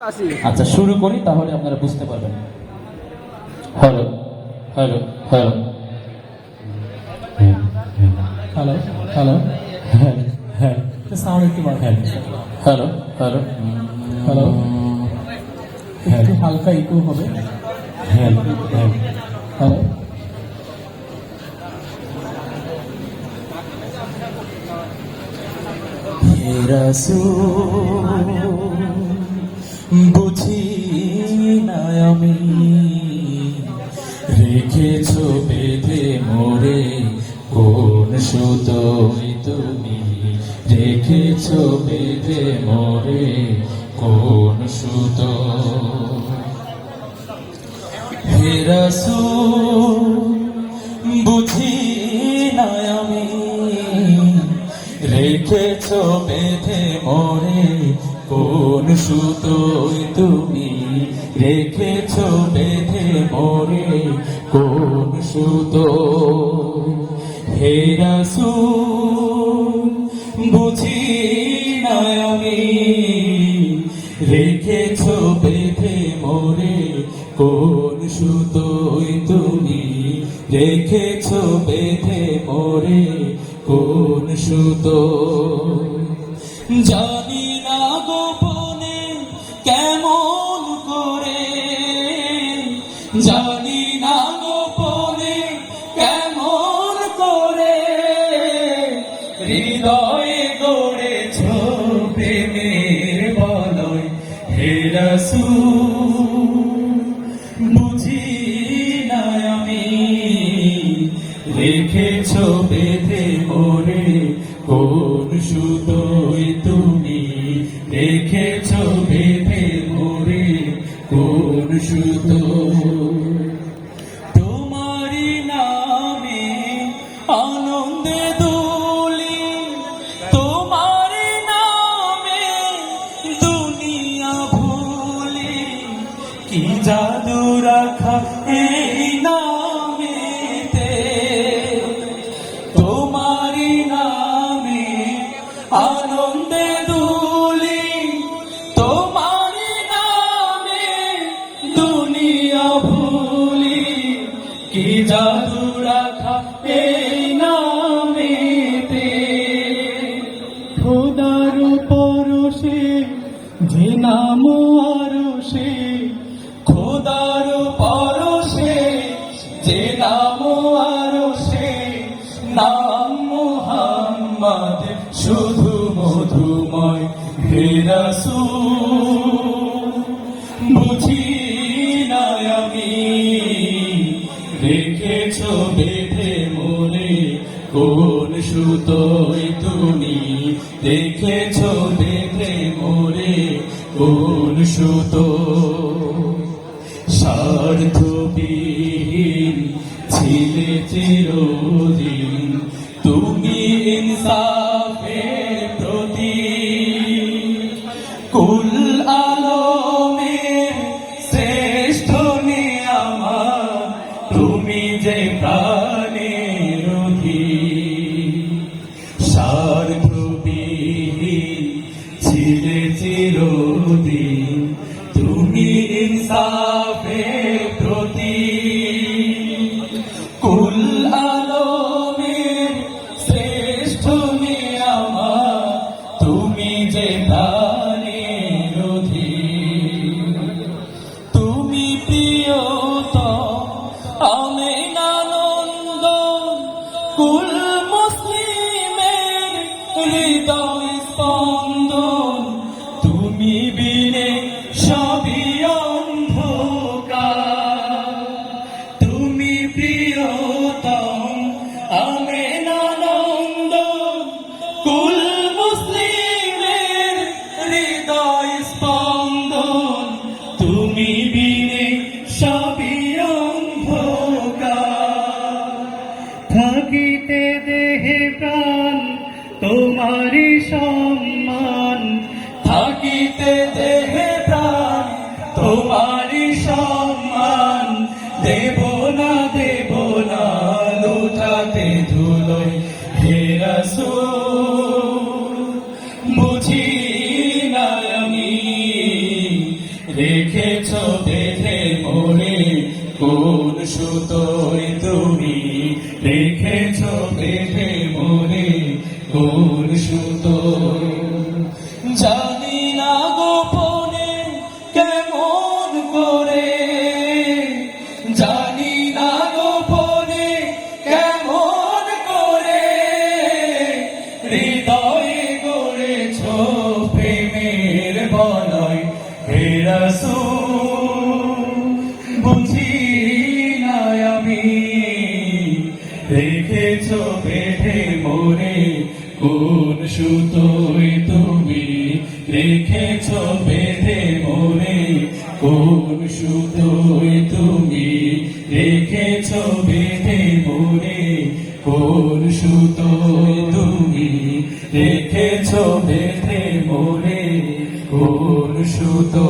আচ্ছা শুরু করি তাহলে আপনারা বুঝতে পারবেন। Hello hello hello hello hello হ্যাঁ সাউন্ড একটু বাড়ান। হ্যালো হ্যালো হ্যালো একটু হালকা ইকো হবে। হ্যাঁ হ্যাঁ হ্যালো হে রাসূল বুঝি না আমি রেখেছ বেঁধে মোরে কোন সুতোয় তুমি রেখেছ বেঁধে মোরে কোন সুতো। হে রাসূল বুঝি না আমি রেখেছ বেঁধে মোরে কোন সুতোয় তুমি রেখেছ বেঁধে মোরে কোন সুতো। হে রাসূল বুঝি না আমি রেখেছ বেঁধে মোরে কোন সুতোয় তুমি রেখেছ বেঁধে মোরে কোন সুতো। জানি না গোপনে কেমন করে, জানি না গোপনে কেমন করে হৃদয়ে গড়েছ প্রেমের বলয়। হে রাসূল বুঝি না আমি রেখেছ বেঁধে মোরে কোন সুতোয় তুমি রেখেছ বেঁধে মোরে কোন সুতো। তোমারি নামে আনন্দে দুলি, তোমারি নামে দুনিয়া ভুলি, কি জাদু রাখা এই নামেতে। তোমারি নামে আনন্দে দুলি, তোমারি নামে দুনিয়া ভুলি, কি জাদু রাখা এই নামেতে। খোদার পরশে যে নাম আরশে, খোদার পরশে যে নাম আরশে, নাম মুহাম্মদ শুধু মধুময়। হে রাসূল বুঝি না আমি রেখেছ বেঁধে মোরে কোন সুতোয় তুমি রেখেছ বেঁধে মোরে কোন সুতো। স্বার্থবিহীন ছিলে চিরদিন তুমি ইনসাফের প্রতীক, কুল আলমের শ্রেষ্ঠ নিয়ামত তুমি যে প্রাণের অধিক। স্বার্থবিহীন ছিলে চিরদিন তুমি ইনসাফের প্রতীক, কুল আলমের শ্রেষ্ঠ নিয়ামত তুমি যে প্রাণের অধিক। তুমি প্রিয়তম আমিনানন্দ কুল মুসলিমের হৃদয় স্পন্দন, তুমি বিনে সবই অন্ধকার। তুমি প্রিয়তম আমিনানন্দ কুল মুসলিমের হৃদয় স্পন্দন, তুমি বিনে সবই অন্ধকার। থাকিতে দেহে প্রাণ তোমারি সম্মান, থাকিতে দেহে প্রাণ তোমারি সম্মান, দেব না লুটাতে ধুলোয়। হে রাসূল বুঝি না আমি রেখেছ বেঁধে মোরে কোন সুতোয় তুমি রেখেছ বেঁধে মোরে কোন সুতোয় জানি না গোপনে কেমন করে জানি না গোপনে কেমন করে হৃদয়ে গড়েছ প্রেমের বলয় হে রাসূল বুঝি না আমি রেখেছ বেঁধে মোরে কোন সুতোয় তুমি রেখেছ বেঁধে মোরে কোন সুতোয় তুমি রেখেছ বেঁধে মোরে কোন সুতোয় তুমি রেখেছ বেঁধে মোরে কোন সুতো